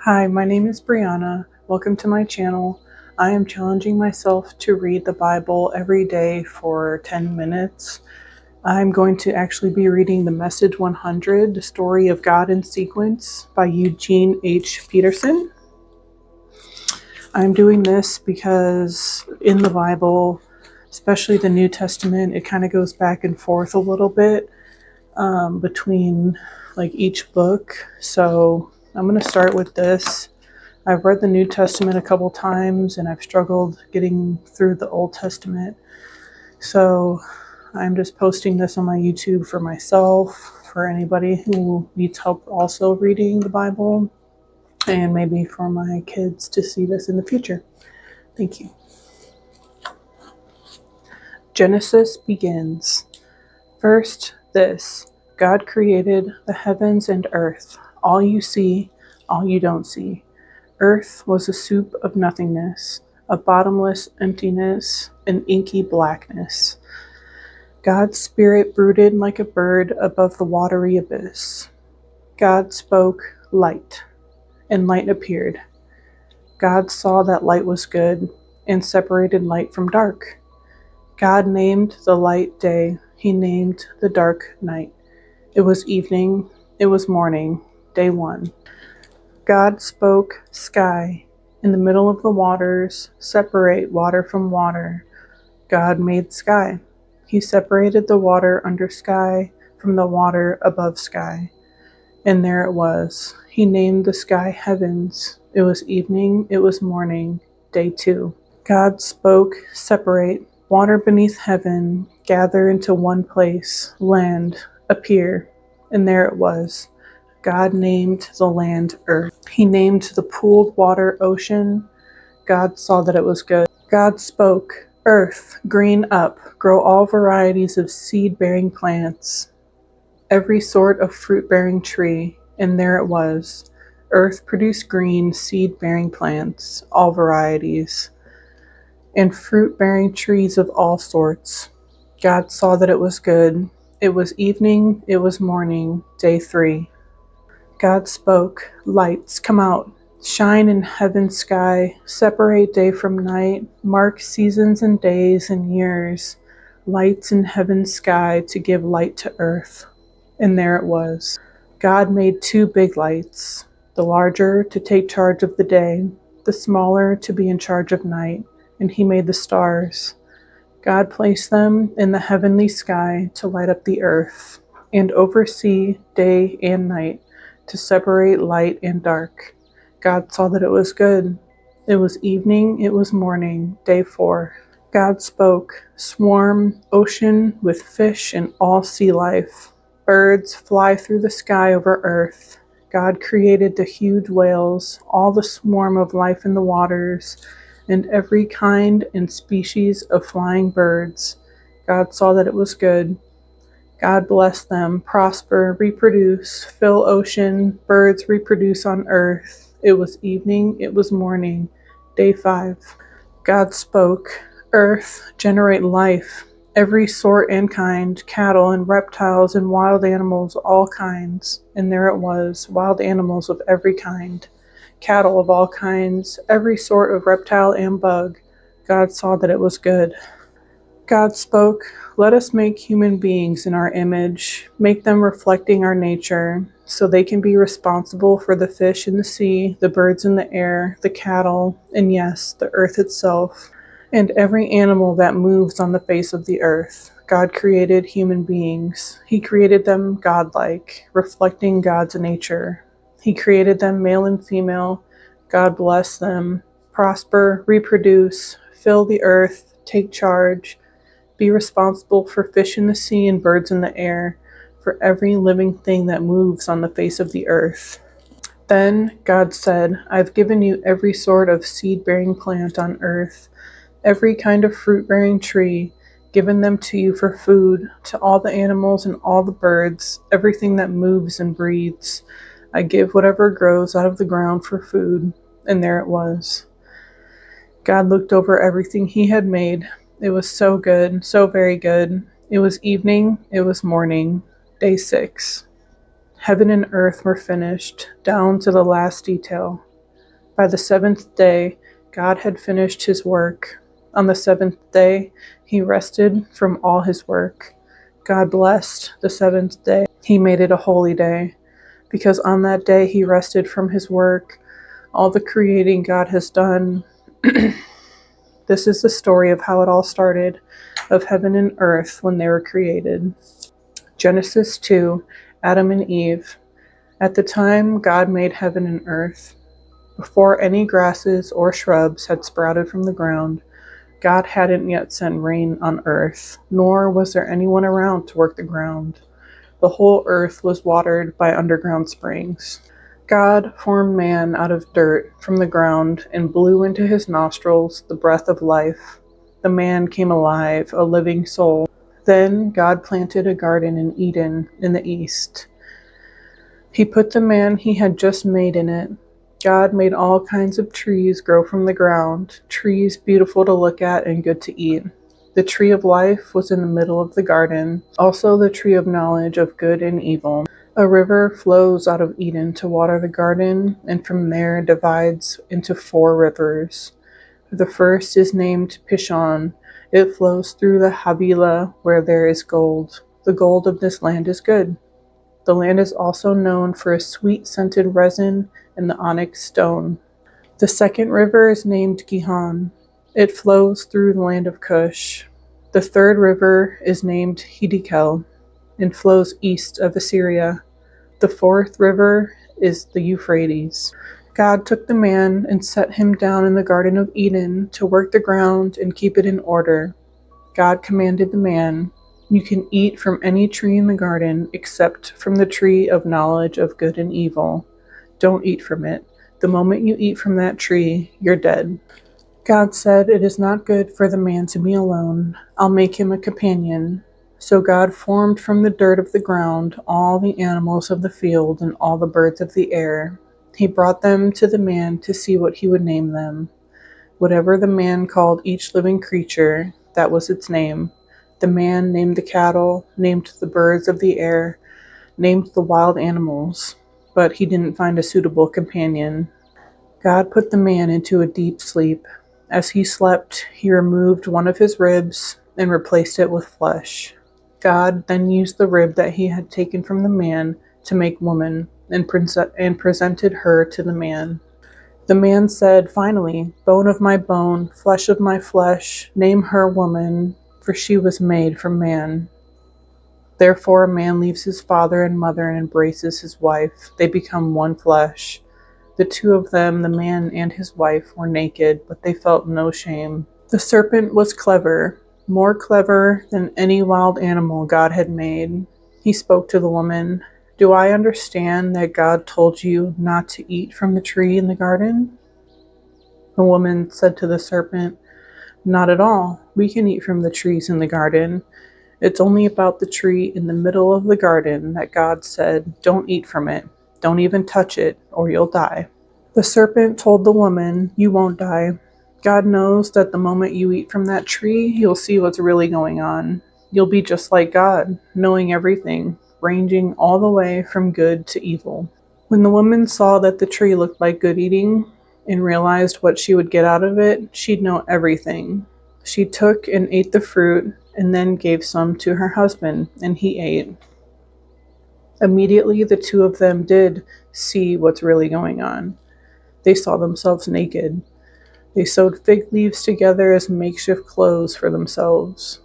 Hi, my name is Brianna. Welcome to my channel. I am challenging myself to read the Bible every day for 10 minutes. I'm going to actually be reading the Message 100, The Story of God in Sequence by Eugene H. Peterson. I'm doing this because in the Bible, especially the New Testament, it kind of goes back and forth a little bit between each book. So I'm going to start with this. I've read the New Testament a couple times and I've struggled getting through the Old Testament. So I'm just posting this on my YouTube for myself, for anybody who needs help also reading the Bible, and maybe for my kids to see this in the future. Thank you. Genesis begins. First, this: God created the heavens and earth, all you see, all you don't see. Earth was a soup of nothingness, a bottomless emptiness, an inky blackness. God's spirit brooded like a bird above the watery abyss. God spoke, "Light," and light appeared. God saw that light was good, and separated light from dark. God named the light day, he named the dark night. It was evening, it was morning, day one. God spoke, "Sky," in the middle of the waters, separate water from water. God made sky. He separated the water under sky from the water above sky. And there it was. He named the sky heavens. It was evening, it was morning, day two. God spoke, "Separate water beneath heaven, gather into one place, land, appear." And there it was. God named the land earth. He named the pooled water ocean. God saw that it was good. God spoke, "Earth, green up, grow all varieties of seed-bearing plants, every sort of fruit-bearing tree." And there it was. Earth produced green, seed-bearing plants, all varieties, and fruit-bearing trees of all sorts. God saw that it was good. It was evening, it was morning, day three. God spoke, "Lights, come out, shine in heaven's sky, separate day from night, mark seasons and days and years, lights in heaven's sky to give light to earth." And there it was. God made two big lights, the larger to take charge of the day, the smaller to be in charge of night, and he made the stars. God placed them in the heavenly sky to light up the earth and oversee day and night, to separate light and dark. God saw that it was good. It was evening, it was morning, day four. God spoke, "Swarm, ocean with fish and all sea life. Birds fly through the sky over earth." God created the huge whales, all the swarm of life in the waters, and every kind and species of flying birds. God saw that it was good. God bless them, prosper, reproduce, fill ocean, birds reproduce on earth. It was evening, it was morning, day five. God spoke, "Earth, generate life, every sort and kind, cattle and reptiles and wild animals, all kinds." And there it was, wild animals of every kind, cattle of all kinds, every sort of reptile and bug. God saw that it was good. God spoke, "Let us make human beings in our image, make them reflecting our nature, so they can be responsible for the fish in the sea, the birds in the air, the cattle, and yes, the earth itself, and every animal that moves on the face of the earth." God created human beings. He created them godlike, reflecting God's nature. He created them male and female. God bless them, prosper, reproduce, fill the earth, take charge, be responsible for fish in the sea and birds in the air, for every living thing that moves on the face of the earth. Then God said, "I've given you every sort of seed-bearing plant on earth, every kind of fruit-bearing tree, given them to you for food, to all the animals and all the birds, everything that moves and breathes. I give whatever grows out of the ground for food." And there it was. God looked over everything he had made. It was so good, so very good. It was evening, it was morning, day six. Heaven and earth were finished, down to the last detail. By the seventh day, God had finished his work. On the seventh day, he rested from all his work. God blessed the seventh day. He made it a holy day, because on that day he rested from his work, all the creating God has done. This is the story of how it all started, of heaven and earth when they were created. Genesis 2, Adam and Eve. At the time God made heaven and earth, before any grasses or shrubs had sprouted from the ground, God hadn't yet sent rain on earth, nor was there anyone around to work the ground. The whole earth was watered by underground springs. God formed man out of dirt from the ground and blew into his nostrils the breath of life. The man came alive, a living soul. Then God planted a garden in Eden in the east. He put the man he had just made in it. God made all kinds of trees grow from the ground, trees beautiful to look at and good to eat. The tree of life was in the middle of the garden, also the tree of knowledge of good and evil. A river flows out of Eden to water the garden, and from there divides into 4 rivers. The first is named Pishon. It flows through the Havilah, where there is gold. The gold of this land is good. The land is also known for a sweet-scented resin and the onyx stone. The second river is named Gihon. It flows through the land of Cush. The third river is named Hiddekel and flows east of Assyria. The fourth river is the Euphrates. God took the man and set him down in the Garden of Eden to work the ground and keep it in order. God commanded the man, "You can eat from any tree in the garden except from the tree of knowledge of good and evil. Don't eat from it. The moment you eat from that tree, you're dead." God said, "It is not good for the man to be alone. I'll make him a companion." So God formed from the dirt of the ground all the animals of the field and all the birds of the air. He brought them to the man to see what he would name them. Whatever the man called each living creature, that was its name. The man named the cattle, named the birds of the air, named the wild animals, but he didn't find a suitable companion. God put the man into a deep sleep. As he slept, he removed one of his ribs and replaced it with flesh. God then used the rib that he had taken from the man to make woman and presented her to the man. The man said, "Finally, bone of my bone, flesh of my flesh, name her woman, for she was made from man." Therefore a man leaves his father and mother and embraces his wife. They become one flesh. The two of them, the man and his wife, were naked, but they felt no shame. The serpent was clever, more clever than any wild animal God had made. He spoke to the woman, "Do I understand that God told you not to eat from the tree in the garden?" The woman said to the serpent, "Not at all. We can eat from the trees in the garden. It's only about the tree in the middle of the garden that God said, 'Don't eat from it. Don't even touch it, or you'll die.'" The serpent told the woman, "You won't die. God knows that the moment you eat from that tree, you'll see what's really going on. You'll be just like God, knowing everything, ranging all the way from good to evil." When the woman saw that the tree looked like good eating and realized what she would get out of it, she'd know everything. She took and ate the fruit and then gave some to her husband, and he ate. Immediately, the two of them did see what's really going on. They saw themselves naked. They sewed fig leaves together as makeshift clothes for themselves.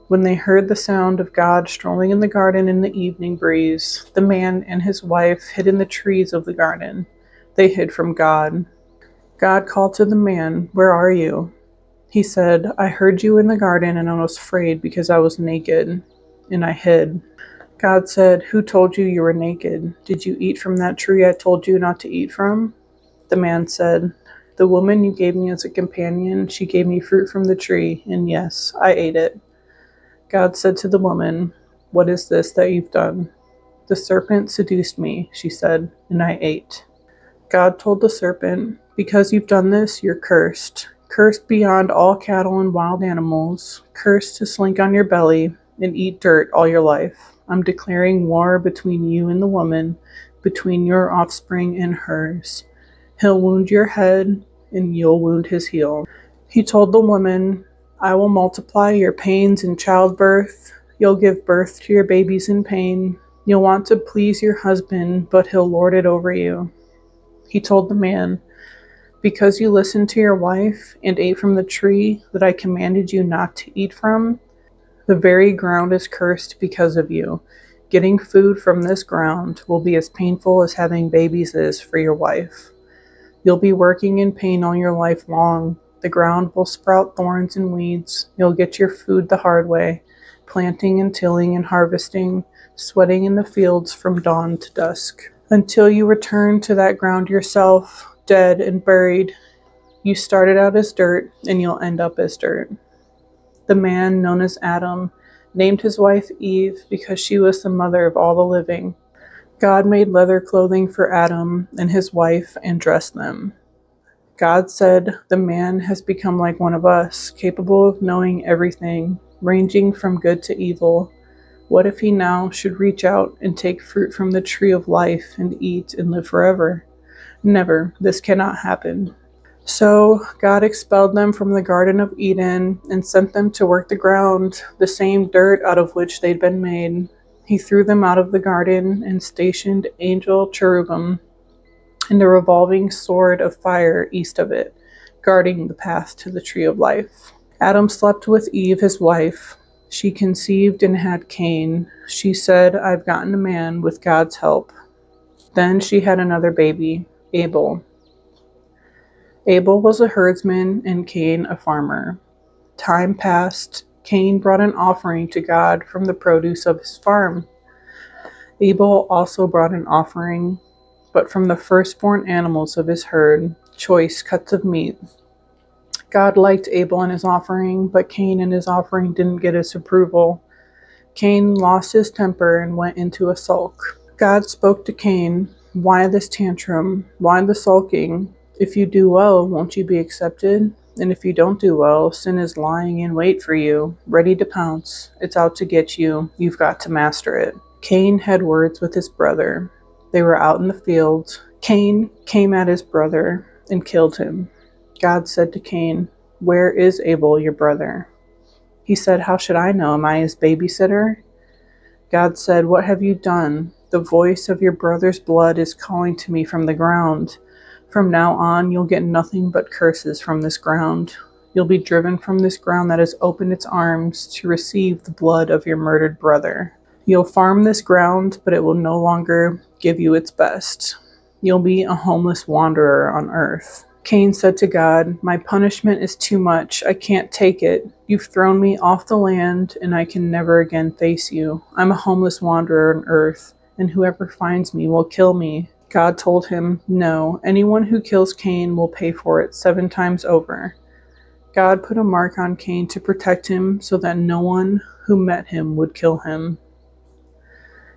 When they heard the sound of God strolling in the garden in the evening breeze, the man and his wife hid in the trees of the garden. They hid from God. God called to the man, "Where are you?" He said, "I heard you in the garden and I was afraid because I was naked, and I hid." God said, "Who told you you were naked? Did you eat from that tree I told you not to eat from?" The man said, "The woman you gave me as a companion, she gave me fruit from the tree, and yes, I ate it." God said to the woman, "What is this that you've done?" "The serpent seduced me," she said, "and I ate." God told the serpent, "Because you've done this, you're cursed. Cursed beyond all cattle and wild animals. Cursed to slink on your belly and eat dirt all your life. I'm declaring war between you and the woman, between your offspring and hers. He'll wound your head, and you'll wound his heel. He told the woman, I will multiply your pains in childbirth. You'll give birth to your babies in pain. You'll want to please your husband, but he'll lord it over you. He told the man, because you listened to your wife and ate from the tree that I commanded you not to eat from, the very ground is cursed because of you. Getting food from this ground will be as painful as having babies is for your wife. You'll be working in pain all your life long. The ground will sprout thorns and weeds. You'll get your food the hard way, planting and tilling and harvesting, sweating in the fields from dawn to dusk, until you return to that ground yourself, dead and buried. You started out as dirt, and you'll end up as dirt. The man, known as Adam, named his wife Eve because she was the mother of all the living. God made leather clothing for Adam and his wife and dressed them. God said, the man has become like one of us, capable of knowing everything, ranging from good to evil. What if he now should reach out and take fruit from the tree of life and eat and live forever? Never. This cannot happen. So God expelled them from the Garden of Eden and sent them to work the ground, the same dirt out of which they'd been made. He threw them out of the garden and stationed angel cherubim and a revolving sword of fire east of it, guarding the path to the tree of life. Adam slept with Eve, his wife. She conceived and had Cain. She said, I've gotten a man with God's help. Then she had another baby, Abel. Abel was a herdsman and Cain a farmer. Time passed. Cain brought an offering to God from the produce of his farm. Abel also brought an offering, but from the firstborn animals of his herd, choice cuts of meat. God liked Abel and his offering, but Cain and his offering didn't get his approval. Cain lost his temper and went into a sulk. God spoke to Cain, why this tantrum? Why the sulking? If you do well, won't you be accepted? And if you don't do well, sin is lying in wait for you, ready to pounce. It's out to get you. You've got to master it. Cain had words with his brother. They were out in the field. Cain came at his brother and killed him. God said to Cain, where is Abel, your brother? He said, how should I know? Am I his babysitter? God said, what have you done? The voice of your brother's blood is calling to me from the ground. From now on, you'll get nothing but curses from this ground. You'll be driven from this ground that has opened its arms to receive the blood of your murdered brother. You'll farm this ground, but it will no longer give you its best. You'll be a homeless wanderer on earth. Cain said to God, my punishment is too much. I can't take it. You've thrown me off the land, and I can never again face you. I'm a homeless wanderer on earth, and whoever finds me will kill me. God told him, no, anyone who kills Cain will pay for it 7 times over. God put a mark on Cain to protect him so that no one who met him would kill him.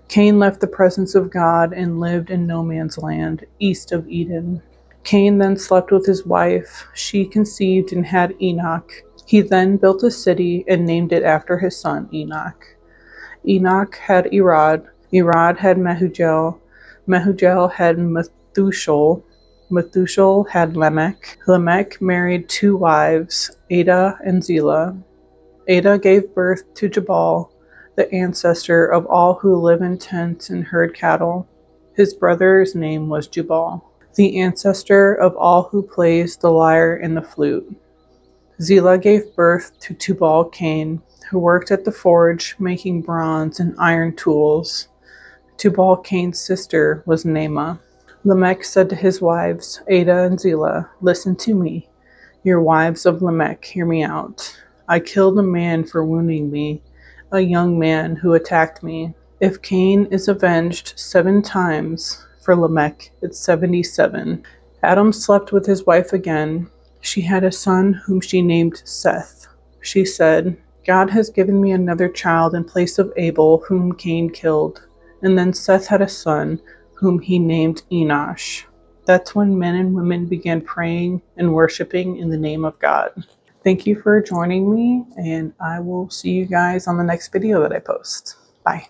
Cain left the presence of God and lived in no man's land, east of Eden. Cain then slept with his wife. She conceived and had Enoch. He then built a city and named it after his son Enoch. Enoch had Irad. Irad had Mehujael. Mehujael had Methuselah. Methuselah had Lamech. Lamech married 2 wives, Adah and Zillah. Adah gave birth to Jabal, the ancestor of all who live in tents and herd cattle. His brother's name was Jubal, the ancestor of all who plays the lyre and the flute. Zillah gave birth to Tubal-Cain, who worked at the forge, making bronze and iron tools. Tubal-Cain's sister was Naamah. Lamech said to his wives, Adah and Zillah, listen to me. Your wives of Lamech, hear me out. I killed a man for wounding me, a young man who attacked me. If Cain is avenged 7 times, for Lamech it's 77. Adam slept with his wife again. She had a son whom she named Seth. She said, God has given me another child in place of Abel, whom Cain killed. And then Seth had a son, whom he named Enosh. That's when men and women began praying and worshiping in the name of God. Thank you for joining me, and I will see you guys on the next video that I post. Bye.